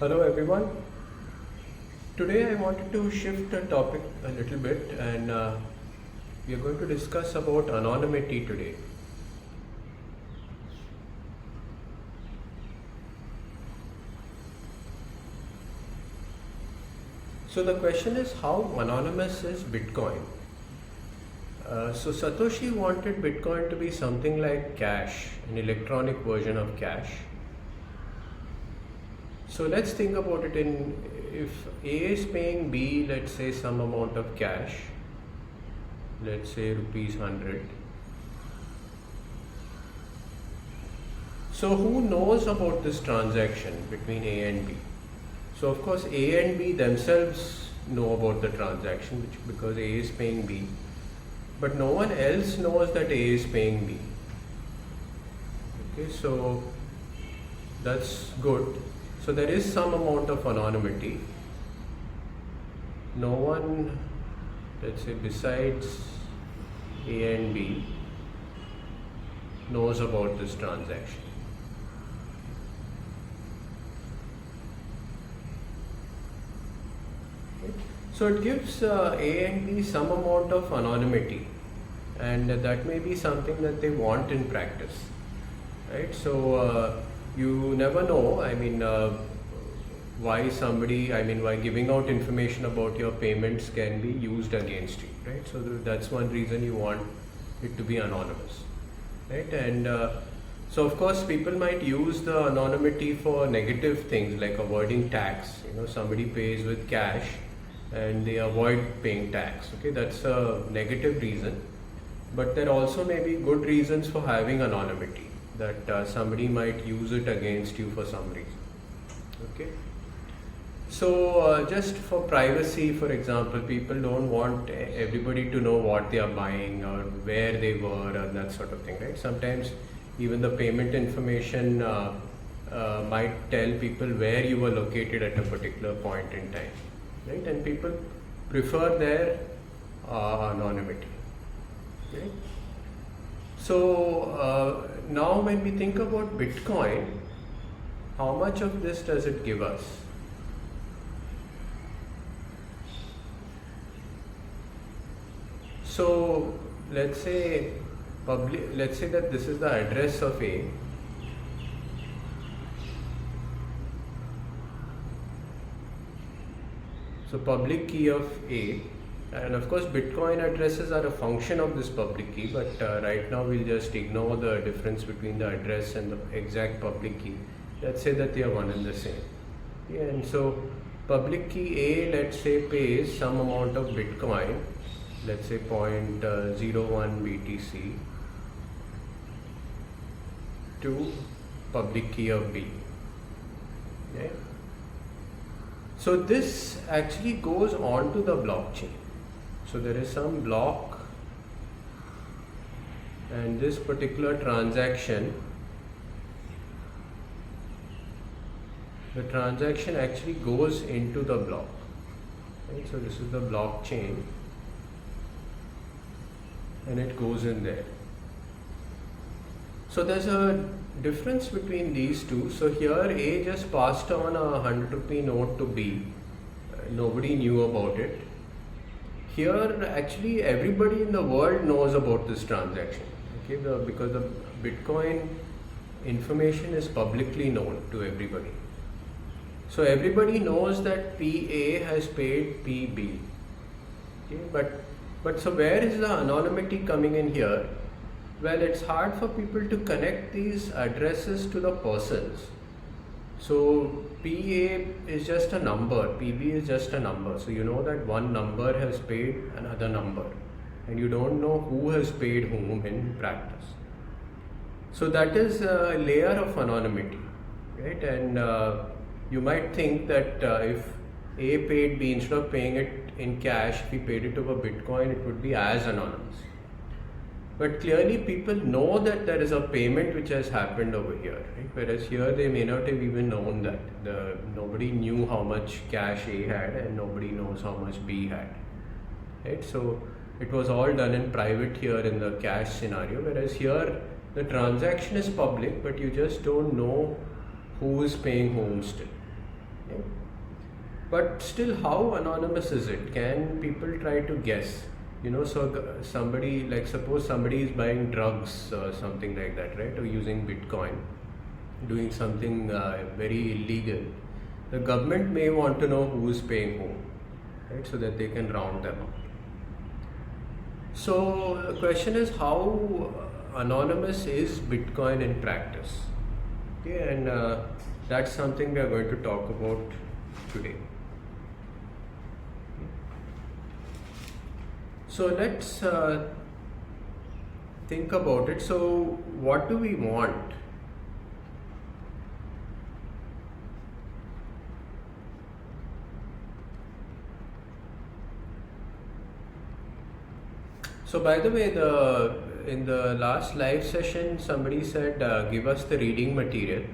Hello everyone. Today I wanted to shift the topic a little bit and we are going to discuss about anonymity today. So the question is, how anonymous is Bitcoin? So Satoshi wanted Bitcoin to be something like cash, an electronic version of cash. So let's think about it in, if A is paying B, let's say some amount of cash, let's say rupees 100. So who knows about this transaction between A and B? So of course A and B themselves know about the transaction because A is paying B, but no one else knows that A is paying B. Okay, so that's good. So there is some amount of anonymity. No one, let's say besides A and B, knows about this transaction. Okay. So it gives A and B some amount of anonymity, and that may be something that they want in practice, right? So you never know. Why giving out information about your payments can be used against you, right? So that's one reason you want it to be anonymous, right? And so of course people might use the anonymity for negative things like avoiding tax. Somebody pays with cash and they avoid paying tax. Okay, that's a negative reason, but there also may be good reasons for having anonymity, that somebody might use it against you for some reason. Okay, so just for privacy, for example, people don't want everybody to know what they are buying or where they were and that sort of thing, right? Sometimes even the payment information might tell people where you were located at a particular point in time, right? And people prefer their anonymity, right? So now when we think about Bitcoin, how much of this does it give us? So let's say that this is the address of A. So public key of A, and of course Bitcoin addresses are a function of this public key, but right now we'll just ignore the difference between the address and the exact public key. Let's say that they are one and the same. Yeah, and so public key A, let's say, pays some amount of Bitcoin, let's say 0.01 BTC, to public key of B. Okay. So this actually goes onto the blockchain. So there is some block, and this particular transaction, the transaction actually goes into the block, right? So this is the blockchain and it goes in there. So there's a difference between these two. So here A just passed on a 100 rupee note to B. Nobody knew about it. Here actually everybody in the world knows about this transaction, okay? Because the Bitcoin information is publicly known to everybody. So everybody knows that PA has paid PB. Okay? But so where is the anonymity coming in here? Well, it's hard for people to connect these addresses to the persons. So PA is just a number, PB is just a number. So you know that one number has paid another number, and you don't know who has paid whom in practice. So that is a layer of anonymity, right? And you might think that if A paid B, instead of paying it in cash, if he paid it over Bitcoin, it would be as anonymous. But clearly people know that there is a payment which has happened over here, right? Whereas here they may not have even known that. Nobody knew how much cash A had and nobody knows how much B had, right? So it was all done in private here in the cash scenario, whereas here the transaction is public, but you just don't know who is paying whom still. Okay? But still, how anonymous is it? Can people try to guess? Somebody, like suppose somebody is buying drugs or something like that, right? Or using Bitcoin, doing something very illegal. The government may want to know who is paying whom, right? So that they can round them up. So the question is, how anonymous is Bitcoin in practice? Okay, and that's something we are going to talk about today. So let's think about it. So what do we want? So by the way, in the last live session, somebody said, give us the reading material.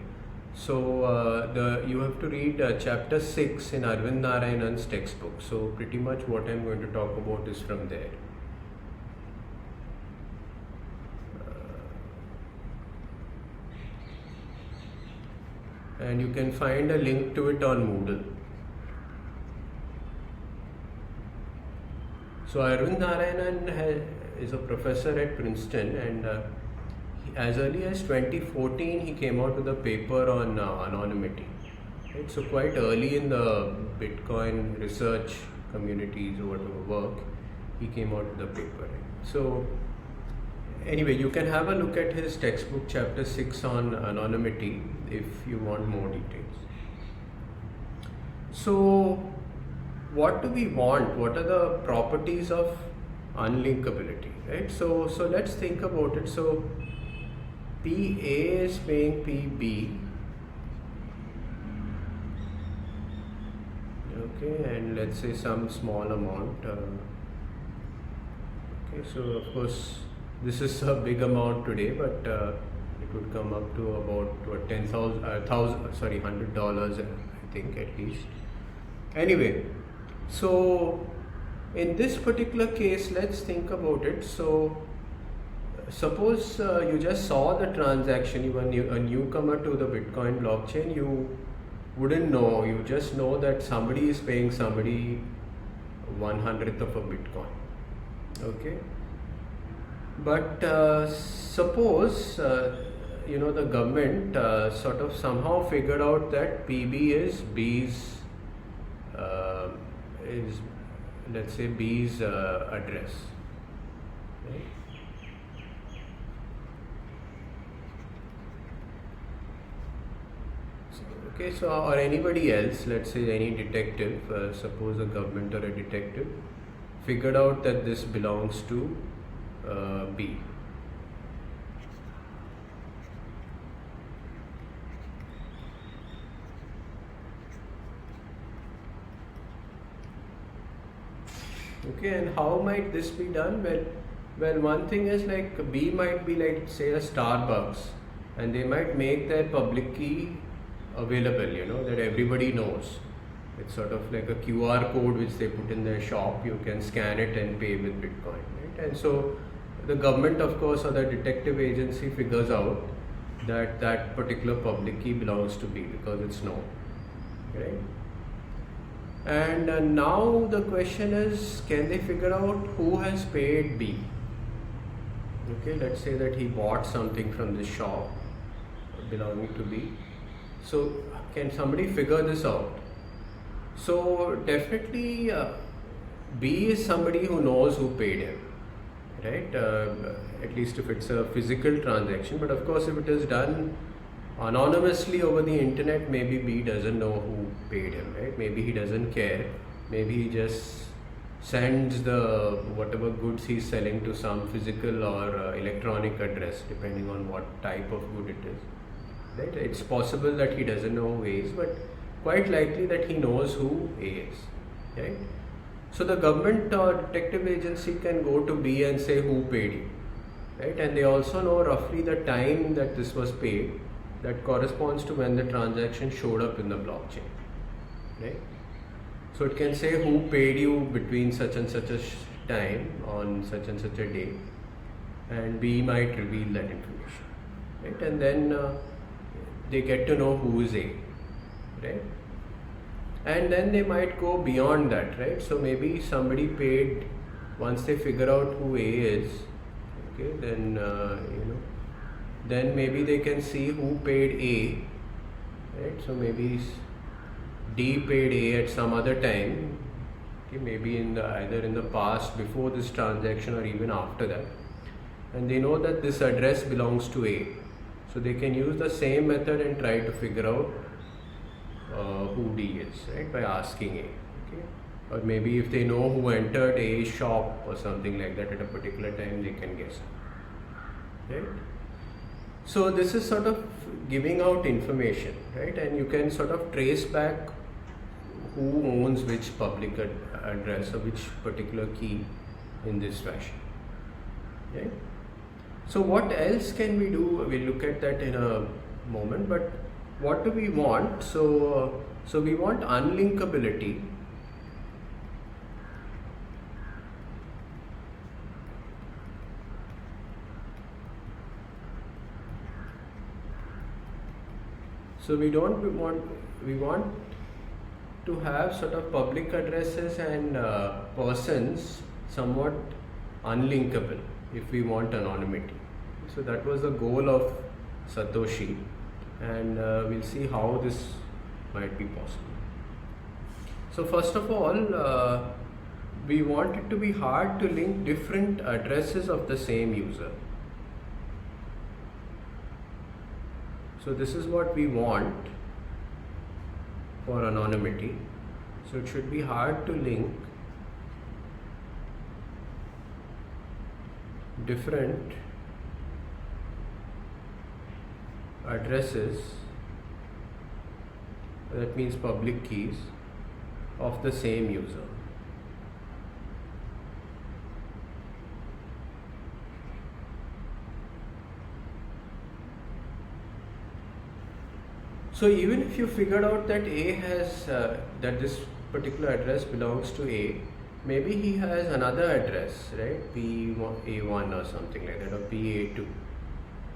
So you have to read chapter 6 in Arvind Narayanan's textbook. So pretty much what I'm going to talk about is from there. And you can find a link to it on Moodle. So Arvind Narayanan is a professor at Princeton, and as early as 2014 he came out with a paper on anonymity. Right? So quite early in the Bitcoin research communities or whatever work, he came out with a paper. Right? So anyway, you can have a look at his textbook chapter 6 on anonymity if you want more details. So what do we want? What are the properties of unlinkability, right? So let's think about it. So PA is paying PB, okay, and let's say some small amount. Okay, so of course this is a big amount today, but it would come up to about what, $100, I think, at least. Anyway, so in this particular case, let's think about it. So suppose you just saw the transaction, you were a newcomer to the Bitcoin blockchain, you wouldn't know, you just know that somebody is paying somebody 1/100th of a Bitcoin, okay? But suppose the government sort of somehow figured out that PB is B's is, let's say, B's address, right? Okay, so or anybody else, let's say any detective, suppose a government or a detective figured out that this belongs to B. Okay, and how might this be done? Well, one thing is, like, B might be like, say, a Starbucks, and they might make their public key available, that everybody knows. It's sort of like a QR code which they put in their shop. You can scan it and pay with Bitcoin, right? And so the government, of course, or the detective agency figures out that that particular public key belongs to B because it's known, right? And now the question is, can they figure out who has paid B? Okay, let's say that he bought something from this shop belonging to B. So can somebody figure this out? So definitely B is somebody who knows who paid him, right? At least if it's a physical transaction. But of course, if it is done anonymously over the internet, maybe B doesn't know who paid him, right? Maybe he doesn't care. Maybe he just sends the whatever goods he's selling to some physical or electronic address, depending on what type of good it is, right? It's possible that he doesn't know who A is, but quite likely that he knows who A is, right? So the government or detective agency can go to B and say who paid you, right? And they also know roughly the time that this was paid. That corresponds to when the transaction showed up in the blockchain, right? So it can say who paid you between such and such a time on such and such a day, and B might reveal that information, right? And then they get to know who is A, right? and then they might go beyond that, right? So maybe somebody paid, once they figure out who A is, okay, then then maybe they can see who paid A, right? So maybe D paid A at some other time, okay, maybe either in the past before this transaction or even after that, and they know that this address belongs to A, so they can use the same method and try to figure out who D is, right, by asking A, okay? Or maybe if they know who entered A's shop or something like that at a particular time, they can guess, right? So this is sort of giving out information, right? And you can sort of trace back who owns which public address or which particular key in this fashion, right? So what else can we do? We'll look at that in a moment, but what do we want? So we want unlinkability. So we want to have sort of public addresses and persons somewhat unlinkable if we want anonymity. So that was the goal of Satoshi, and we'll see how this might be possible. So first of all, we want it to be hard to link different addresses of the same user. So this is what we want for anonymity. So it should be hard to link different addresses, that means public keys, of the same user. So even if you figured out that A has that this particular address belongs to A, maybe he has another address, right? P1A1 or something like that, or PA2,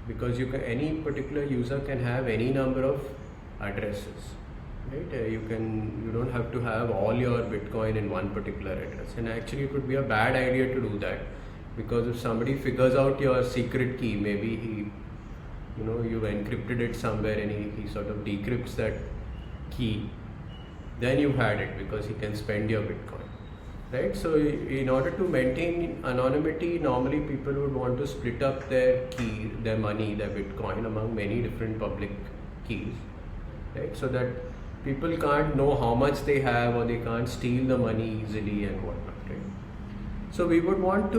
because any particular user can have any number of addresses, right? You don't have to have all your Bitcoin in one particular address, and actually it would be a bad idea to do that, because if somebody figures out your secret key, maybe you've encrypted it somewhere and he sort of decrypts that key, then you've had it, because he can spend your Bitcoin, right? So in order to maintain anonymity, normally people would want to split up their key, their money, their Bitcoin among many different public keys, right? So that people can't know how much they have, or they can't steal the money easily and whatnot, right? So we would want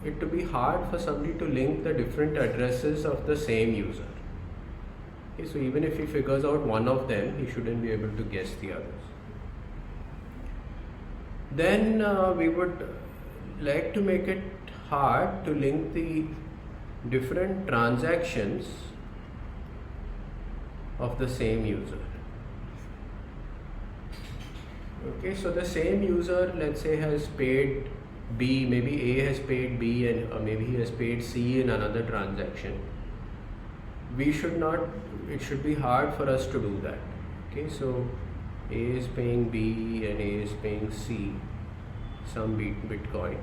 it to be hard for somebody to link the different addresses of the same user. Okay, so even if he figures out one of them, he shouldn't be able to guess the others. Then we would like to make it hard to link the different transactions of the same user. Okay, so the same user, let's say, has paid B, maybe A has paid B, and maybe he has paid C in another transaction. It should be hard for us to do that. Okay, so A is paying B and A is paying C some Bitcoin.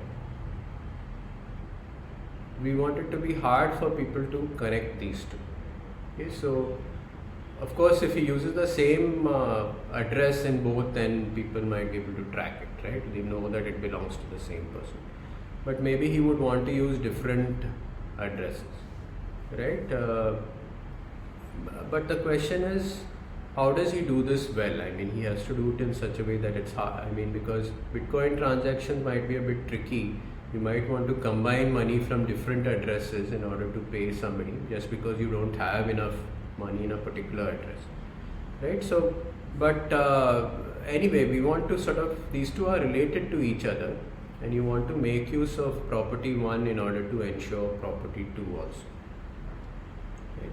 We want it to be hard for people to connect these two. Okay, so of course, if he uses the same address in both, then people might be able to track it, right? They know that it belongs to the same person. But maybe he would want to use different addresses, right? But the question is, how does he do this well? I mean, he has to do it in such a way that it's hard. I mean, because Bitcoin transactions might be a bit tricky. You might want to combine money from different addresses in order to pay somebody, just because you don't have enough money in a particular address, right? So, but anyway, we want to sort of, these two are related to each other, and you want to make use of property 1 in order to ensure property 2 also. Okay.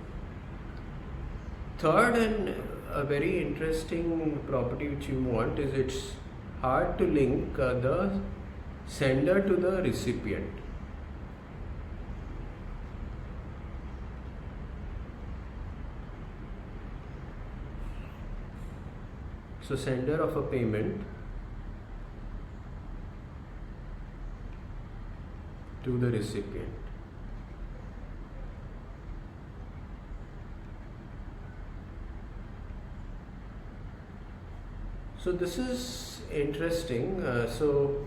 Third, and a very interesting property which you want, is it's hard to link the sender to the recipient. So sender of a payment to the recipient. So this is interesting. So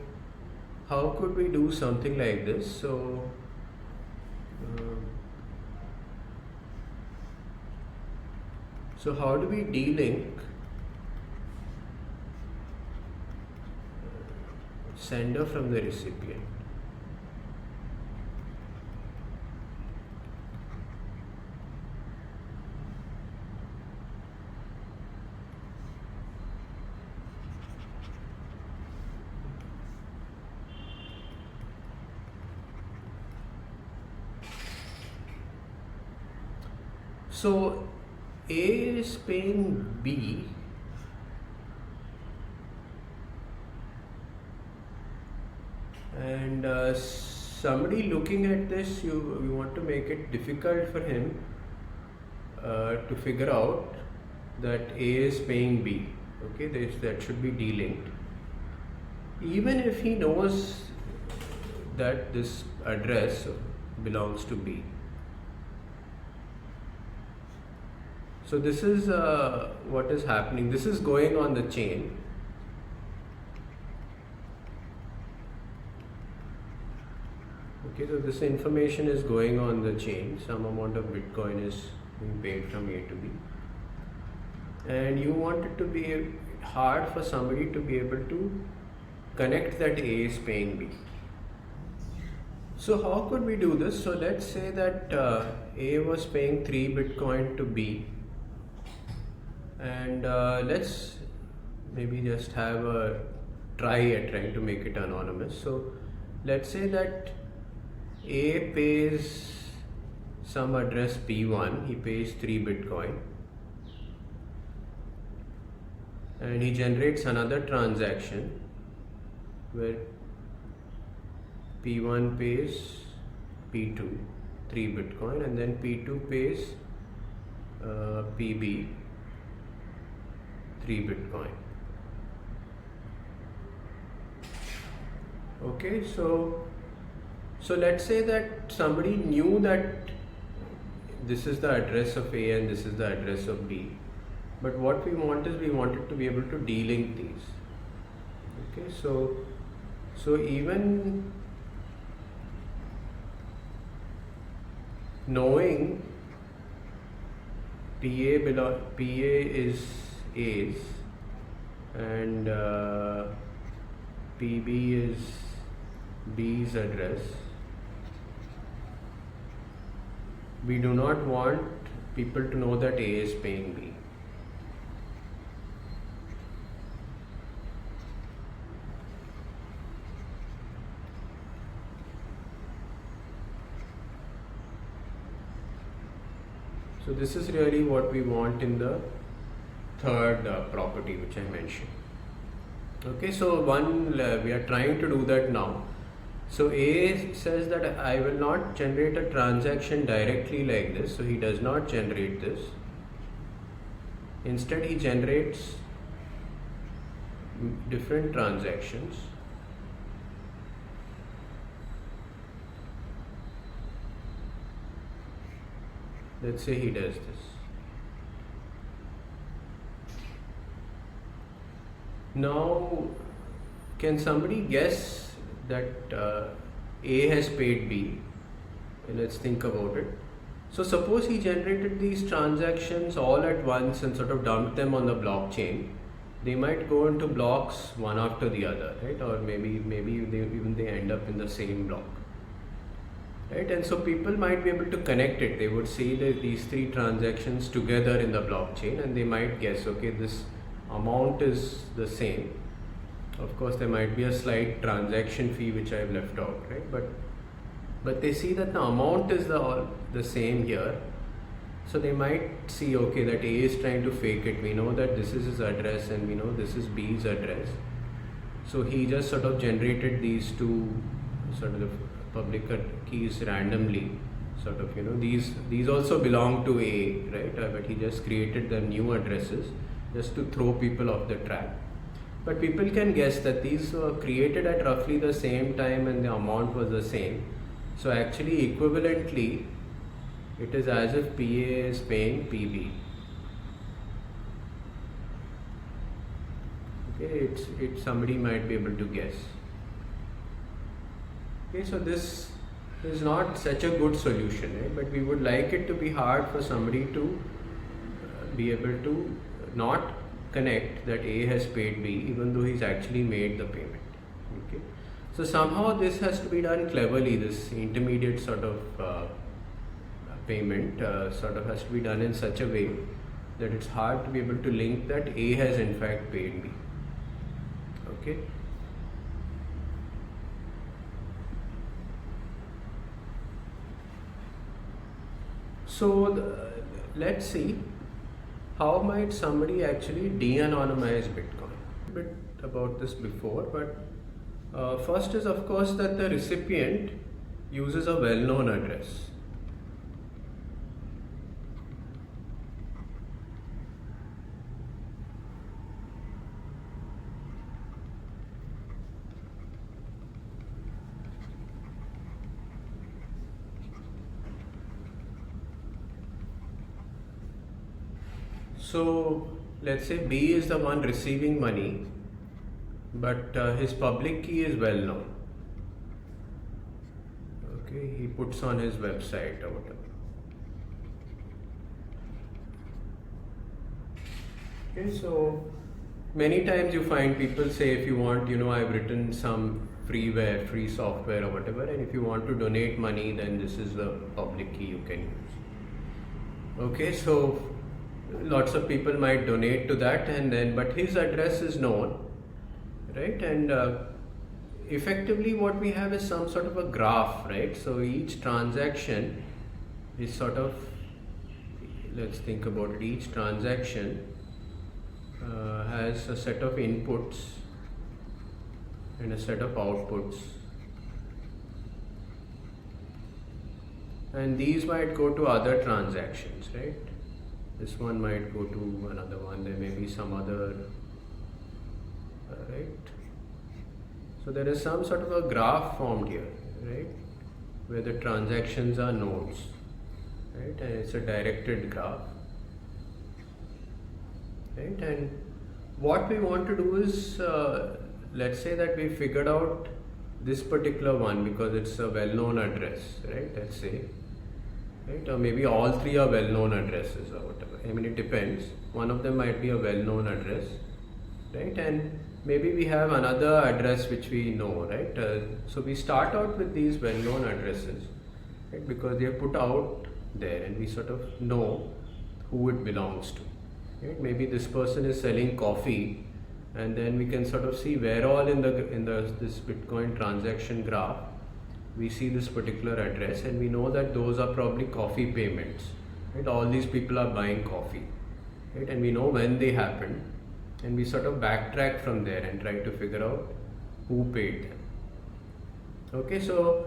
how could we do something like this? So how do we delink sender from the recipient? So A is paying B and somebody looking at this, we want to make it difficult for him to figure out that A is paying B. Okay, that should be delinked. Even if he knows that this address belongs to B. So this is what is happening. This is going on the chain. Okay, so this information is going on the chain. Some amount of Bitcoin is being paid from A to B. And you want it to be hard for somebody to be able to connect that A is paying B. So how could we do this? So let's say that A was paying 3 Bitcoin to B. And let's maybe just have a try at trying to make it anonymous. So let's say that A pays some address P1, he pays 3 Bitcoin and he generates another transaction where P1 pays P2 3 Bitcoin and then P2 pays PB 3 Bitcoin. Okay, so let's say that somebody knew that this is the address of A and this is the address of B, but what we want is we wanted to be able to delink these. Okay, so even knowing PA is A's and PB is B's address, we do not want people to know that A is paying B. So this is really what we want in the third property which I mentioned. Okay, so we are trying to do that now. So A says that I will not generate a transaction directly like this, so he does not generate this. Instead he generates different transactions. Let's say he does this. Now, can somebody guess that A has paid B? Let's think about it. So suppose he generated these transactions all at once and sort of dumped them on the blockchain. They might go into blocks one after the other, right? Or maybe they end up in the same block. Right, and so people might be able to connect it. They would see these 3 transactions together in the blockchain and they might guess, okay, this amount is the same. Of course, there might be a slight transaction fee which I have left out, right? But they see that the amount is the same here. So they might see, okay, that A is trying to fake it. We know that this is his address and we know this is B's address. So he just sort of generated these 2 sort of public keys randomly, sort of, these also belong to A, right? But he just created the new addresses just to throw people off the track. But people can guess that these were created at roughly the same time and the amount was the same. So actually equivalently, it is as if PA is paying PB. Okay, it's somebody might be able to guess. Okay, so this is not such a good solution, right? But we would like it to be hard for somebody to be able to not connect that A has paid B even though he's actually made the payment. Okay, so somehow this has to be done cleverly. This intermediate sort of payment sort of has to be done in such a way that it's hard to be able to link that A has in fact paid B. Okay. So let's see how might somebody actually de-anonymize Bitcoin. A bit about this before, but first is of course that the recipient uses a well-known address. So let's say B is the one receiving money, but his public key is well known. Okay, he puts on his website or whatever. Okay, so many times you find people say, if you want, I've written some freeware, free software or whatever, and if you want to donate money, then this is the public key you can use. Okay, so lots of people might donate to that, and then but his address is known, right? And effectively what we have is some sort of a graph, right? So each transaction is sort of, let's think about it, each transaction has a set of inputs and a set of outputs, and these might go to other transactions, right? This one might go to another one, there may be some other, right? So there is some sort of a graph formed here, right? Where the transactions are nodes, right? And it's a directed graph, right? And what we want to do is, let's say that we figured out this particular one because it's a well-known address, right? Let's say, right? Or maybe all three are well-known addresses or whatever. I mean, it depends. One of them might be a well-known address, right? And maybe we have another address which we know, right? So we start out with these well-known addresses, right? Because they are put out there and we sort of know who it belongs to, right? Maybe this person is selling coffee, and then we can sort of see where all in this Bitcoin transaction graph we see this particular address, and we know that those are probably coffee payments, right? All these people are buying coffee, right? And we know when they happen, and we sort of backtrack from there and try to figure out who paid them. Okay, so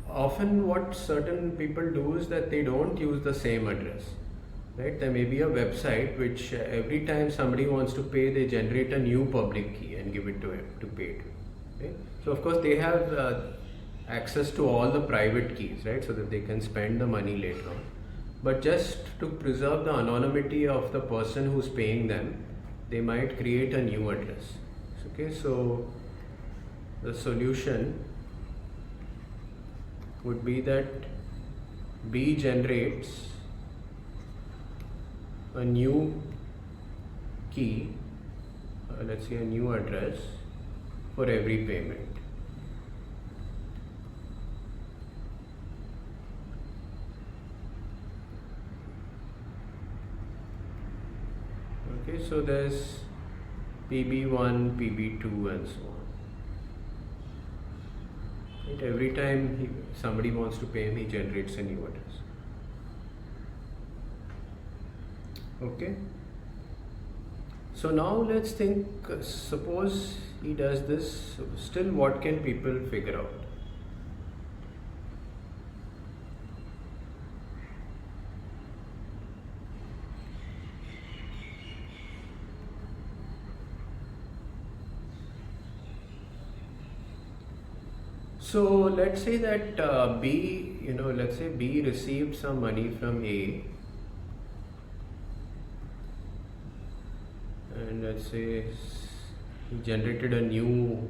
often what certain people do is that they don't use the same address, right? There may be a website which every time somebody wants to pay, they generate a new public key and give it to him to pay to. Okay? So of course they have access to all the private keys, right? So that they can spend the money later on. But just to preserve the anonymity of the person who's paying them, they might create a new address. Okay, so the solution would be that B generates a new key, let's say a new address for every payment. Okay, so there's PB1, PB2 and so on. Right? Every time somebody wants to pay him, he generates a new address. Okay. So now let's think, suppose he does this, still what can people figure out? So let's say that B, let's say B received some money from A, and let's say he generated a new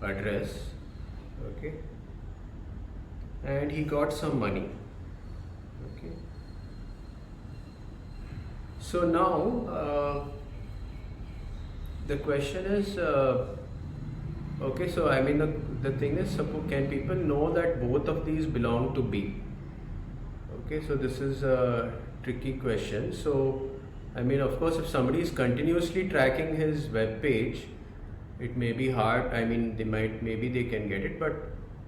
address, okay, and he got some money, okay. So now the question is, okay, so I mean the thing is, suppose, can people know that both of these belong to B? Okay, so this is a tricky question. So I mean, of course, if somebody is continuously tracking his web page, it may be hard. I mean, maybe they can get it, but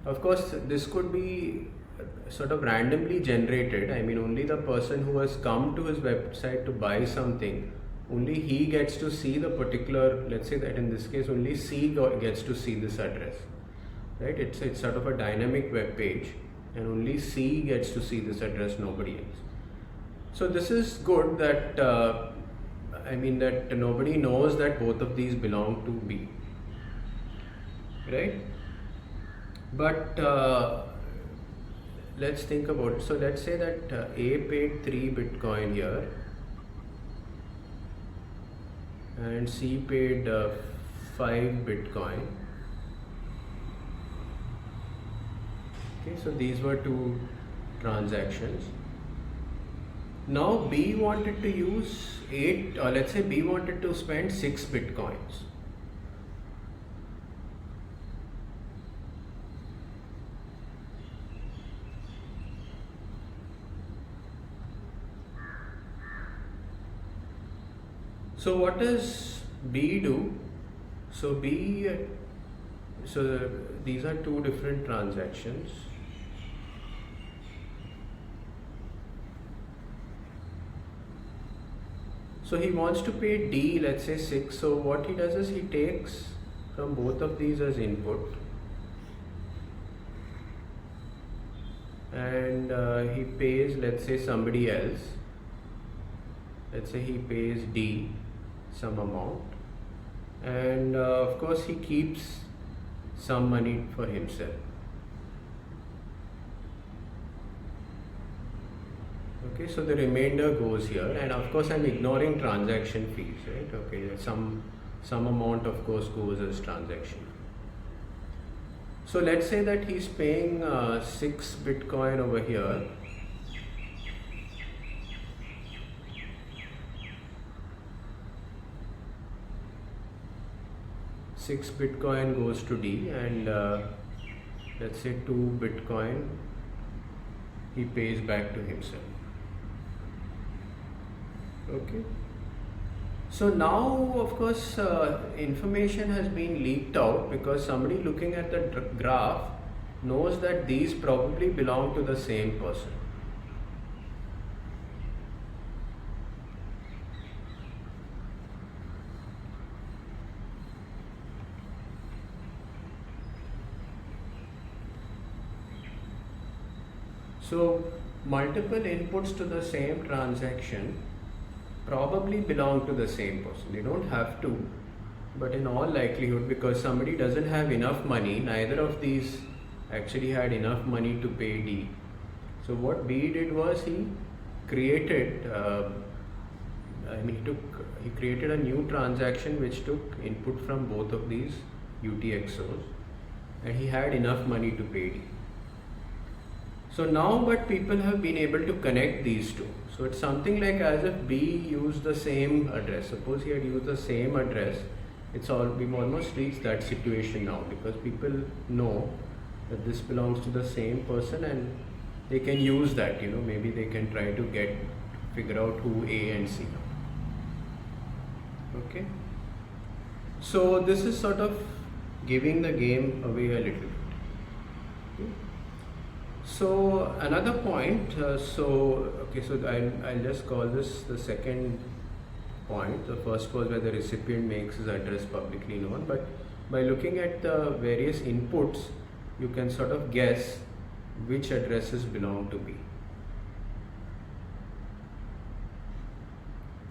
of course this could be sort of randomly generated. I mean, only the person who has come to his website to buy something, only he gets to see the particular, let's say that in this case only C gets to see this address, right? It's sort of a dynamic web page, and only C gets to see this address, nobody else. So this is good that I mean that nobody knows that both of these belong to B, right? But let's think about it. So let's say that A paid 3 Bitcoin here, and C paid 5 Bitcoin. Okay, so these were two transactions. Now B wanted to use 8, or let's say B wanted to spend 6 Bitcoins. So what does B do? So these are two different transactions. So he wants to pay D, let's say 6. So what he does is he takes from both of these as input, and he pays, let's say, somebody else. Let's say he pays D some amount, and of course he keeps some money for himself. Okay, so the remainder goes here, and of course I'm ignoring transaction fees, right? Okay, some amount of course goes as transaction. So let's say that he's paying 6 Bitcoin over here. Six Bitcoin goes to D, and let's say 2 Bitcoin he pays back to himself. Okay. So now, of course, information has been leaked out because somebody looking at the graph knows that these probably belong to the same person. So multiple inputs to the same transaction probably belong to the same person. They don't have to, but in all likelihood, because somebody doesn't have enough money, neither of these actually had enough money to pay D. So what B did was he created, he created a new transaction which took input from both of these UTXOs, and he had enough money to pay D. So now, but people have been able to connect these two. So it's something like as if B used the same address. Suppose he had used the same address. We've almost reached that situation now, because people know that this belongs to the same person, and they can use that. Maybe they can try to figure out who A and C are. Okay. So this is sort of giving the game away a little bit. Okay. So another point, so I'll just call this the second point. The first was where the recipient makes his address publicly known, but by looking at the various inputs, you can sort of guess which addresses belong to B.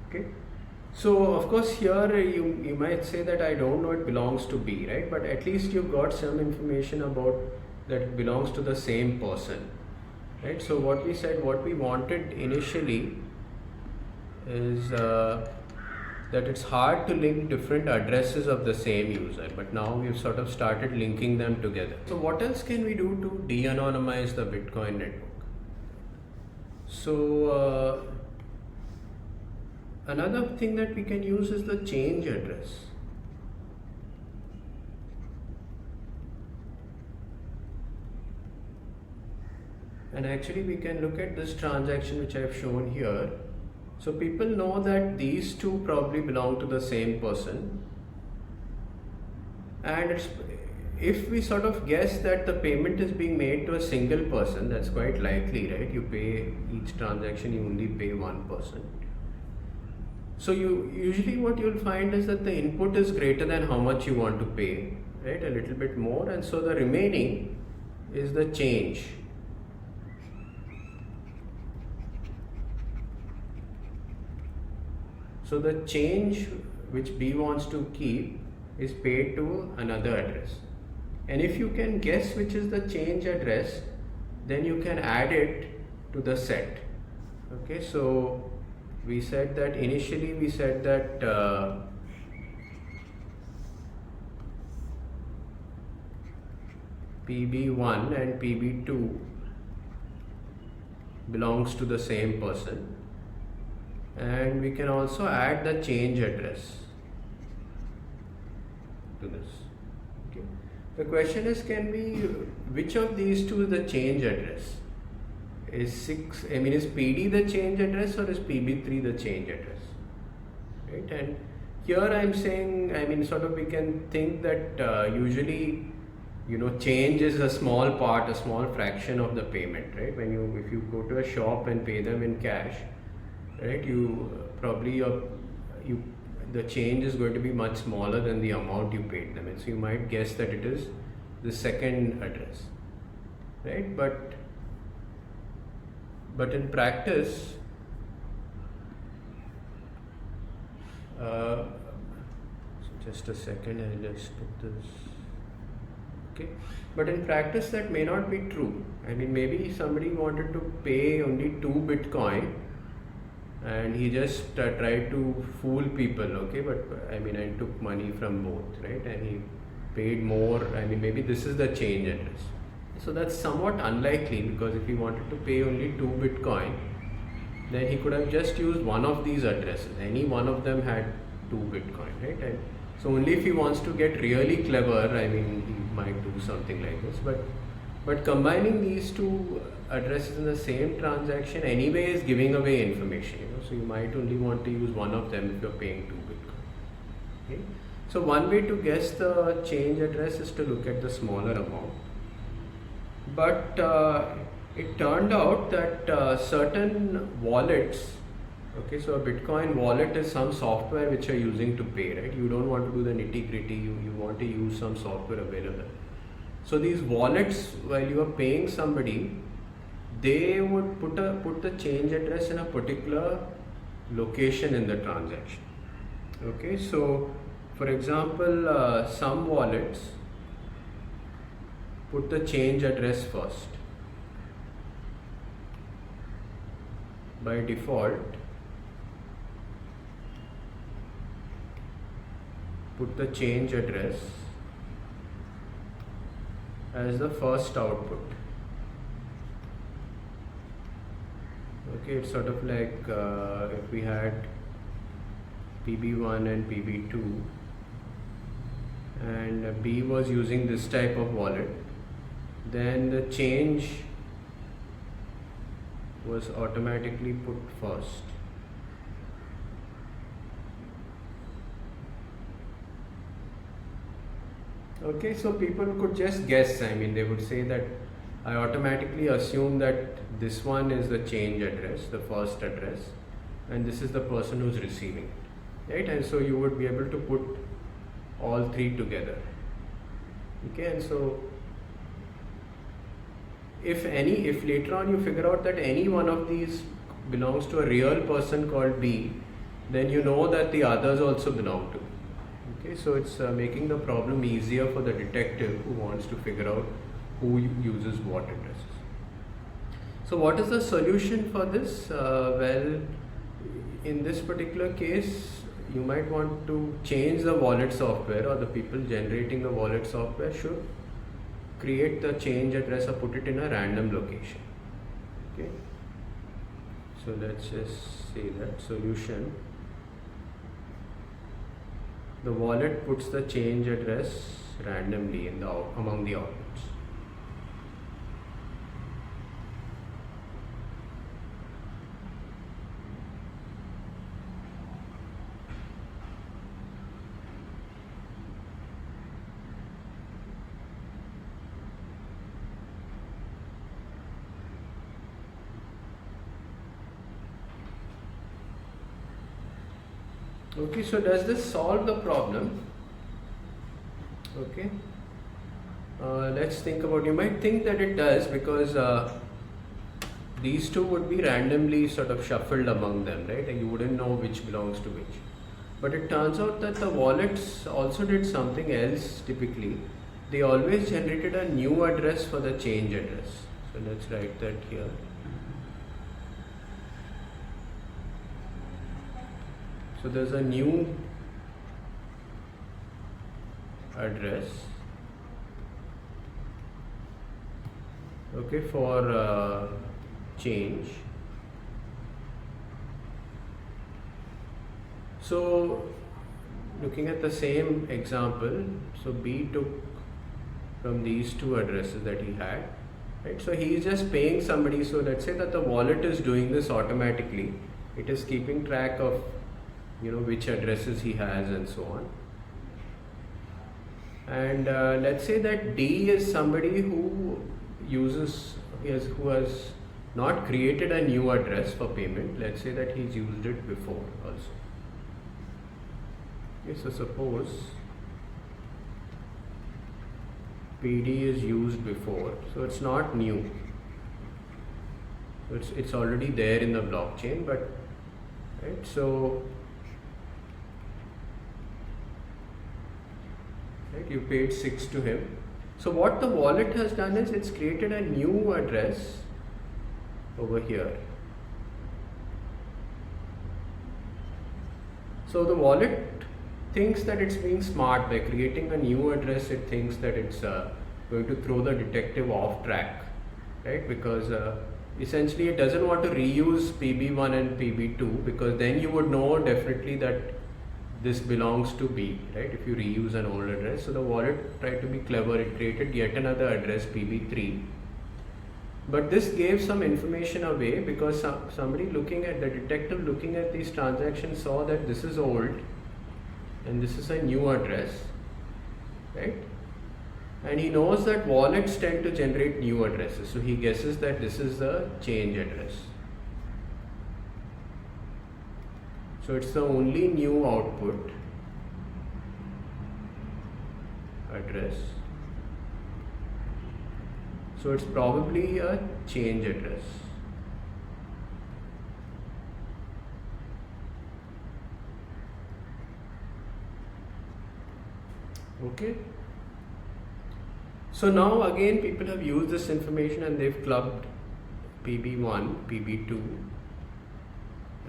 Okay. So of course here you might say that I don't know it belongs to B, right? But at least you've got some information about that it belongs to the same person, right? So what we said, what we wanted initially is that it's hard to link different addresses of the same user, but now we've sort of started linking them together. So what else can we do to de-anonymize the Bitcoin network? So another thing that we can use is the change address. And actually we can look at this transaction which I have shown here. So people know that these two probably belong to the same person, and if we sort of guess that the payment is being made to a single person, that's quite likely, right? You pay each transaction, you only pay one person. So usually what you'll find is that the input is greater than how much you want to pay, right? A little bit more, and so the remaining is the change. So the change which B wants to keep is paid to another address. And if you can guess which is the change address, then you can add it to the set. Okay, so we said that initially we said that PB1 and PB2 belongs to the same person. And we can also add the change address to this. Okay. The question is, which of these two is the change address? Is PD the change address, or is PB3 the change address? Right? And here I'm saying, we can think that usually, change is a small part, a small fraction of the payment, right? If you go to a shop and pay them in cash, right, the change is going to be much smaller than the amount you paid them, and so you might guess that it is the second address, right? But in practice, so just a second, I'll just put this. Okay, but in practice that may not be true. Maybe somebody wanted to pay only 2 Bitcoin, and he just tried to fool people, okay, but I took money from both, right, and he paid more. Maybe this is the change address. So that's somewhat unlikely, because if he wanted to pay only 2 Bitcoin, then he could have just used one of these addresses. Any one of them had 2 Bitcoin, right? And so only if he wants to get really clever, he might do something like this. But combining these two addresses in the same transaction anyway is giving away information, so you might only want to use one of them if you're paying 2 Bitcoin. Okay? So one way to guess the change address is to look at the smaller amount. But it turned out that certain wallets, okay, so a Bitcoin wallet is some software which you're using to pay, right? You don't want to do the nitty gritty, you want to use some software available. So these wallets, while you are paying somebody, they would put the change address in a particular location in the transaction. Okay, so for example, some wallets put the change address first. By default, put the change address as the first output. Okay, it's sort of like if we had PB1 and PB2, and B was using this type of wallet, then the change was automatically put first. Okay, so people could just guess. They would say that I automatically assume that this one is the change address, the first address, and this is the person who's receiving it, right? And so you would be able to put all three together. Okay, and so if later on you figure out that any one of these belongs to a real person called B, then you know that the others also belong to. Okay, so it's making the problem easier for the detective who wants to figure out who uses what addresses. So what is the solution for this? Well, in this particular case, you might want to change the wallet software, or the people generating the wallet software should create the change address or put it in a random location. Okay. So let's just say that solution. The wallet puts the change address randomly in the among the outlets. Okay, so does this solve the problem? Okay, let's think about. You might think that it does, because these two would be randomly sort of shuffled among them, right? And you wouldn't know which belongs to which. But it turns out that the wallets also did something else. Typically, they always generated a new address for the change address. So let's write that here. So there's a new address, okay, for change. So looking at the same example, so B took from these two addresses that he had, right? So he is just paying somebody. So let's say that the wallet is doing this automatically. It is keeping track of which addresses he has and so on. And let's say that D is somebody who has not created a new address for payment. Let's say that he's used it before also. Okay, so suppose PD is used before, so it's not new. So it's already there in the blockchain, but right, so right, you paid 6 to him. So what the wallet has done is it's created a new address over here. So the wallet thinks that it's being smart by creating a new address. It thinks that it's going to throw the detective off track, right? Because essentially it doesn't want to reuse PB1 and PB2, because then you would know definitely that this belongs to B, right? If you reuse an old address. So the wallet tried to be clever. It created yet another address, PB3. But this gave some information away, because somebody the detective looking at these transactions saw that this is old and this is a new address, right? And he knows that wallets tend to generate new addresses. So he guesses that this is the change address. So it's the only new output address. So it's probably a change address. Okay. So now again people have used this information and they've clubbed PB1, PB2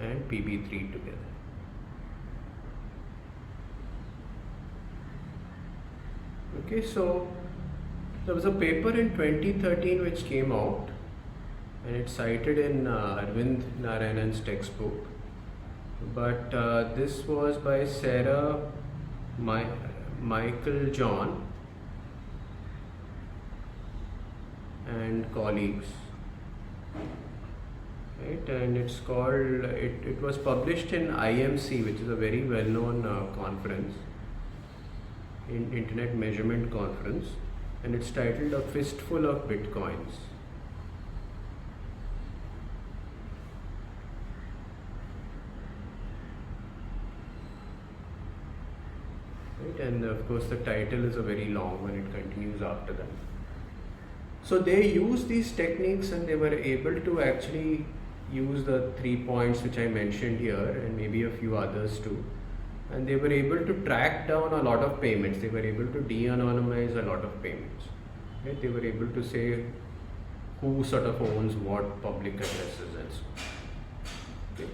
and PB3 together. Okay, so there was a paper in 2013 which came out, and it's cited in Arvind Narayanan's textbook, but this was by Sarah Michael John and colleagues, right? And it's called, it was published in IMC, which is a very well-known conference, in Internet Measurement Conference, and it's titled A Fistful of Bitcoins. Right? And of course the title is a very long one, it continues after that. So they used these techniques and they were able to actually use the 3 points which I mentioned here, and maybe a few others too. And they were able to track down a lot of payments. They were able to de-anonymize a lot of payments. Right? They were able to say who sort of owns what public addresses and so on. Okay.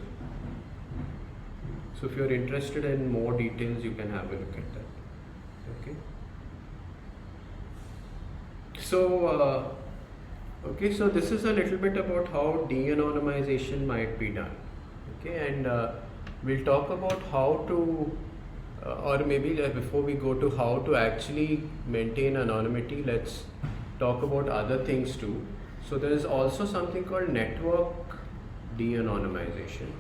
So if you're interested in more details, you can have a look at that. Okay. So, so this is a little bit about how de-anonymization might be done. Okay, and we'll talk about how to, or maybe before we go to how to actually maintain anonymity, let's talk about other things too. So there is also something called network de-anonymization.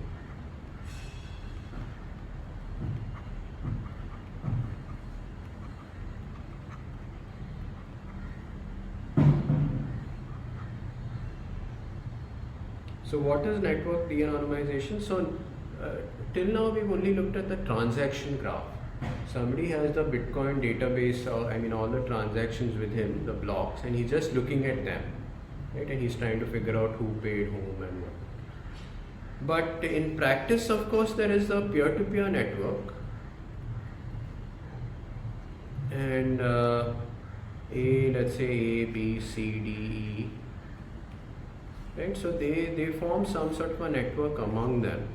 So what is network de-anonymization? So till now we've only looked at the transaction graph. Somebody has the Bitcoin database, all the transactions with him, the blocks, and he's just looking at them, right? And he's trying to figure out who paid whom and what. But in practice, of course, there is a peer-to-peer network, and let's say A, B, C, D, E. Right, so they form some sort of a network among them.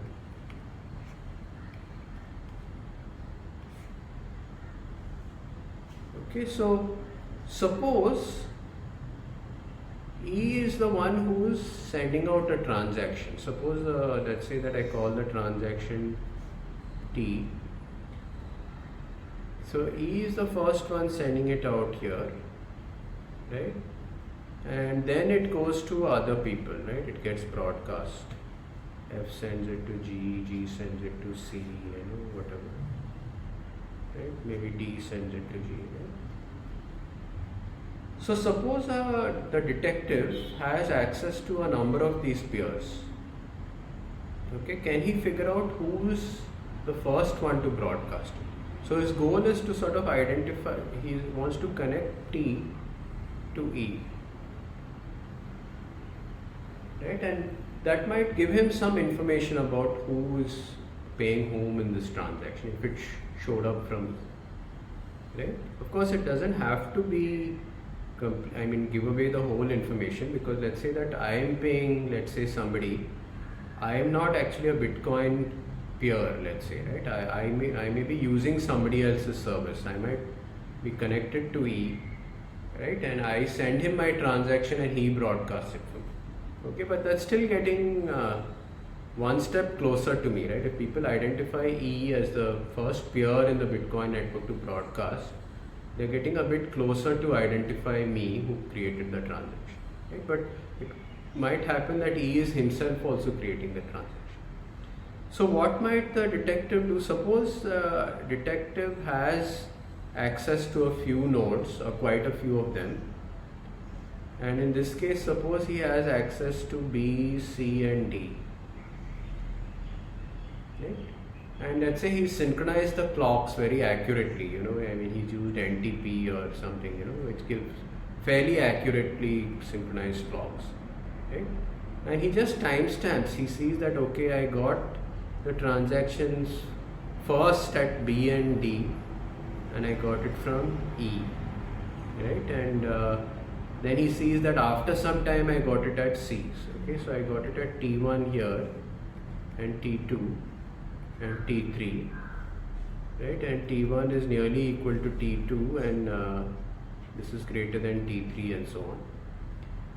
Okay, so suppose E is the one who's sending out a transaction. Suppose let's say that I call the transaction T. So E is the first one sending it out here, right? And then it goes to other people, right? It gets broadcast. F sends it to G, G sends it to C, whatever. Right? Maybe D sends it to G. Right? So suppose the detective has access to a number of these peers. Okay, can he figure out who's the first one to broadcast? So his goal is to sort of identify, he wants to connect T to E. Right? And that might give him some information about who is paying whom in this transaction, if it showed up from, right? Of course, it doesn't have to be, give away the whole information, because let's say that I am paying, let's say somebody, I am not actually a Bitcoin peer, let's say, right? I may be using somebody else's service. I might be connected to E, right? And I send him my transaction and he broadcasts it for me. Okay, but that's still getting one step closer to me, right? If people identify E as the first peer in the Bitcoin network to broadcast, they're getting a bit closer to identify me who created the transaction, right? But it might happen that E is himself also creating the transaction. So what might the detective do? Suppose detective has access to a few nodes, or quite a few of them. And in this case, suppose he has access to B, C and D. Right? And let's say he synchronized the clocks very accurately, he used NTP or something, which gives fairly accurately synchronized clocks. Right? And he just timestamps. He sees that, okay, I got the transactions first at B and D, and I got it from E. Right? And then he sees that after some time I got it at C. Okay, so I got it at T1 here, and T2 and T3, right? And T1 is nearly equal to T2, and this is greater than T3 and so on.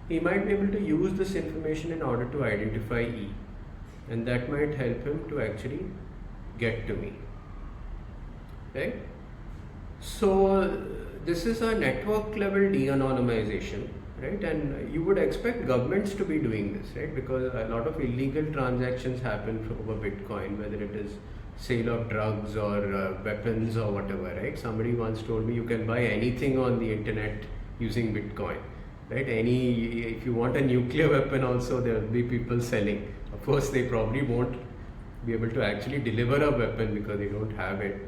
He might be able to use this information in order to identify E, and that might help him to actually get to me, right? So this is a network level de-anonymization, right? And you would expect governments to be doing this, right? Because a lot of illegal transactions happen over Bitcoin, whether it is sale of drugs or weapons or whatever, right? Somebody once told me you can buy anything on the internet using Bitcoin, right? If you want a nuclear weapon also, there will be people selling. Of course, they probably won't be able to actually deliver a weapon because they don't have it.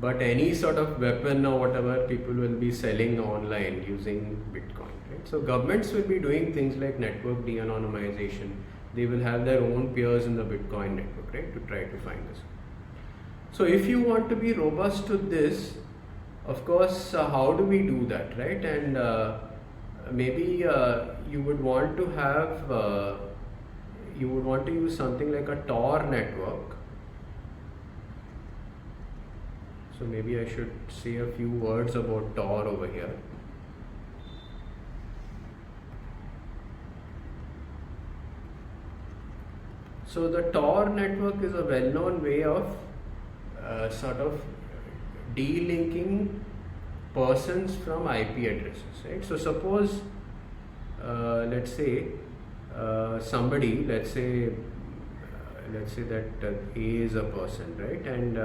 But any sort of weapon or whatever, people will be selling online using Bitcoin, right? So governments will be doing things like network de-anonymization. They will have their own peers in the Bitcoin network, right, to try to find this. So if you want to be robust to this, of course, how do we do that, right? And maybe you would want to have you would want to use something like a Tor network. So maybe I should say a few words about Tor over here. So the Tor network is a well-known way of sort of delinking persons from IP addresses, right? So suppose let's say somebody, let's say that A is a person, right? And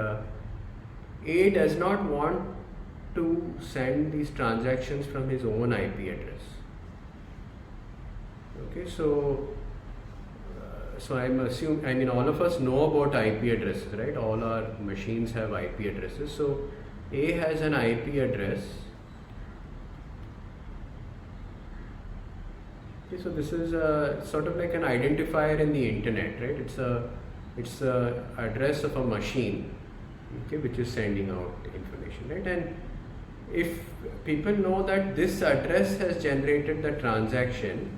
A does not want to send these transactions from his own IP address. Okay, so I'm assuming, I mean, all of us know about IP addresses, right? All our machines have IP addresses. So A has an IP address. Okay, so this is sort of like an identifier in the internet, right? It's a address of a machine, okay, which is sending out information, right? And if people know that this address has generated the transaction,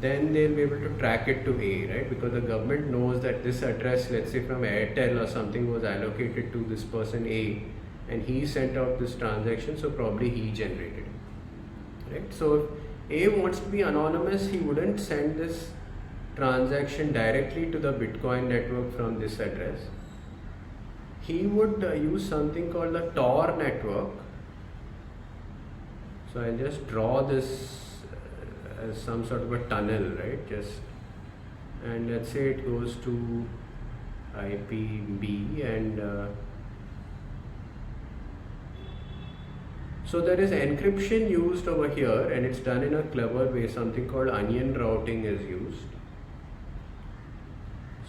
then they'll be able to track it to A, right? Because the government knows that this address, let's say from Airtel or something, was allocated to this person A, and he sent out this transaction, so probably he generated it, right? So if A wants to be anonymous, he wouldn't send this transaction directly to the Bitcoin network from this address. He would use something called the Tor network. So I'll just draw this as some sort of a tunnel, right? And let's say it goes to IPB, and so there is encryption used over here, and it's done in a clever way. Something called onion routing is used.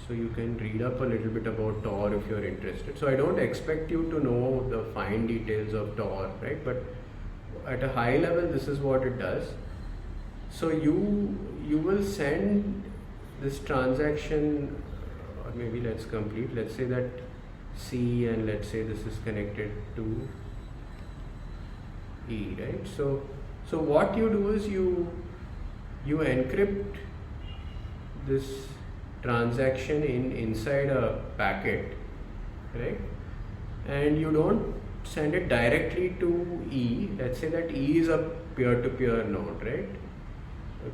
So you can read up a little bit about Tor if you're interested. So I don't expect you to know the fine details of Tor, right? But at a high level, this is what it does. So you will send this transaction, or maybe let's complete. Let's say that C, and let's say this is connected to E, right? So what you do is you encrypt this transaction inside a packet, right? And you don't send it directly to E. Let's say that E is a peer-to-peer node, right?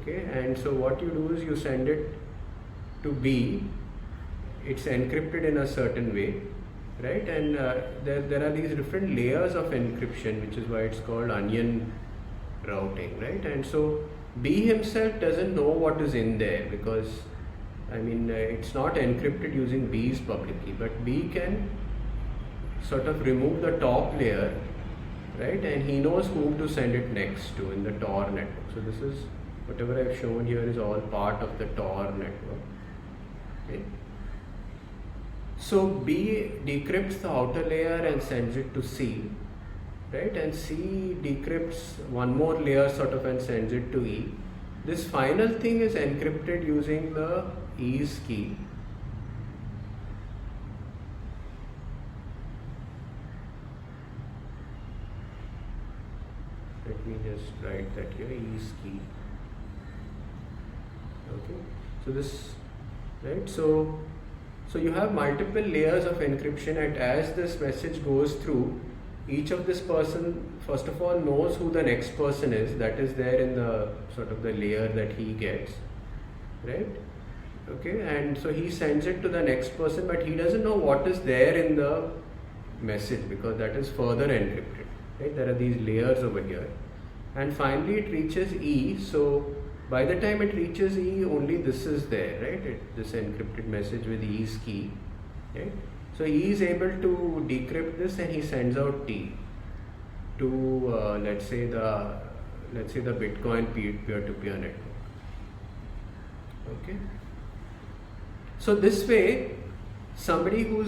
Okay, and so what you do is you send it to B. It's encrypted in a certain way, right? And there are these different layers of encryption, which is why it's called onion routing, right? And so B himself doesn't know what is in there, because I mean it's not encrypted using B's public key, but B can sort of remove the top layer, right? And he knows whom to send it next to in the Tor network. So this is, whatever I've shown here is all part of the Tor network. Okay. So B decrypts the outer layer and sends it to C, right? And C decrypts one more layer sort of and sends it to E. This final thing is encrypted using the E's key. Let me just write that here, E's key. Okay, so this, right? So you have multiple layers of encryption, and as this message goes through, each of this person first of all knows who the next person is, that is there in the sort of the layer that he gets, right? Okay, and so he sends it to the next person, but he doesn't know what is there in the message, because that is further encrypted, right? There are these layers over here, and finally it reaches E. So by the time it reaches E, only this is there, right? This encrypted message with E's key, right? So E is able to decrypt this, and he sends out T to let's say the Bitcoin peer-to-peer network. Okay. So this way, somebody who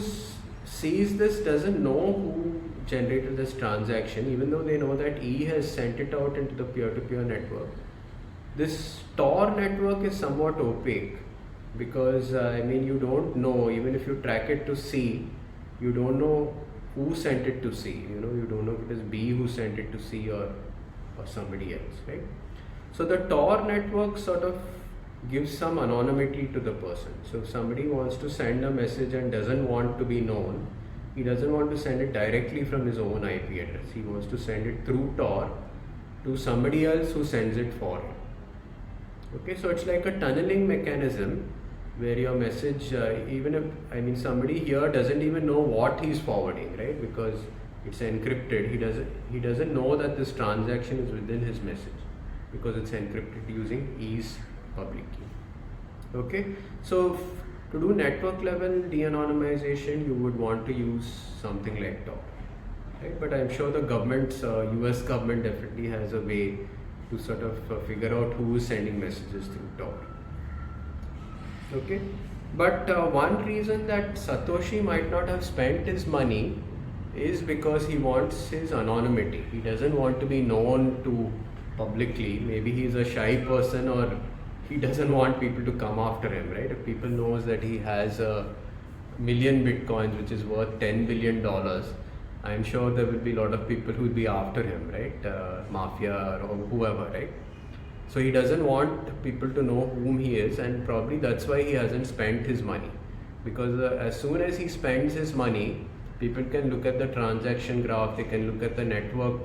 sees this doesn't know who generated this transaction, even though they know that E has sent it out into the peer-to-peer network. This Tor network is somewhat opaque, because I mean, you don't know, even if you track it to C, you don't know who sent it to C. You don't know if it is B who sent it to C or somebody else, right? So the Tor network sort of gives some anonymity to the person. So if somebody wants to send a message and doesn't want to be known, he doesn't want to send it directly from his own IP address. He wants to send it through Tor to somebody else who sends it for him. Okay, so it's like a tunneling mechanism where your message, even if somebody here doesn't even know what he's forwarding, right? Because it's encrypted. He doesn't know that this transaction is within his message because it's encrypted using E's public key. Okay, so to do network level de-anonymization, you would want to use something like Tor, right? But I'm sure the government's US government definitely has a way to sort of figure out who is sending messages through Tor. Okay, but one reason that Satoshi might not have spent his money is because he wants his anonymity. He doesn't want to be known to publicly. Maybe he's a shy person, or he doesn't want people to come after him, right? If people knows that he has a million bitcoins which is worth $10 billion, I'm sure there will be a lot of people who will be after him, right? Mafia or whoever, right? So he doesn't want people to know whom he is, and probably that's why he hasn't spent his money. Because as soon as he spends his money, people can look at the transaction graph, they can look at the network,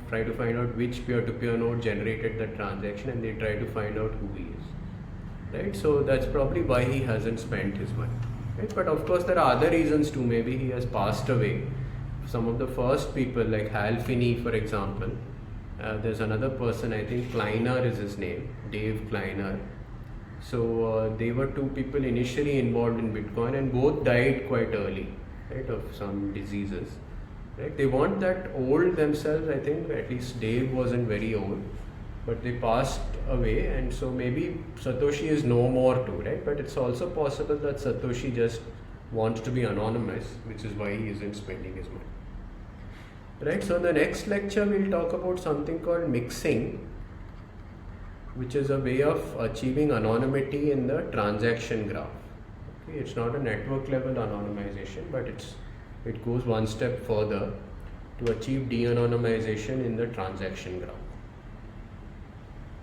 try to find out which peer-to-peer node generated the transaction, and they try to find out who he is, right? So that's probably why he hasn't spent his money, right? But of course there are other reasons too. Maybe he has passed away. Some of the first people like Hal Finney, for example, there's another person, I think Kleiner is his name, Dave Kleiner. So they were two people initially involved in Bitcoin, and both died quite early, right, of some diseases. Right? They weren't that old themselves, I think. At least Dave wasn't very old, but they passed away, and so maybe Satoshi is no more too, right? But it's also possible that Satoshi just wants to be anonymous, which is why he isn't spending his money. Right? So in the next lecture we'll talk about something called mixing, which is a way of achieving anonymity in the transaction graph. Okay? It's not a network level anonymization, but it goes one step further to achieve de-anonymization in the transaction graph.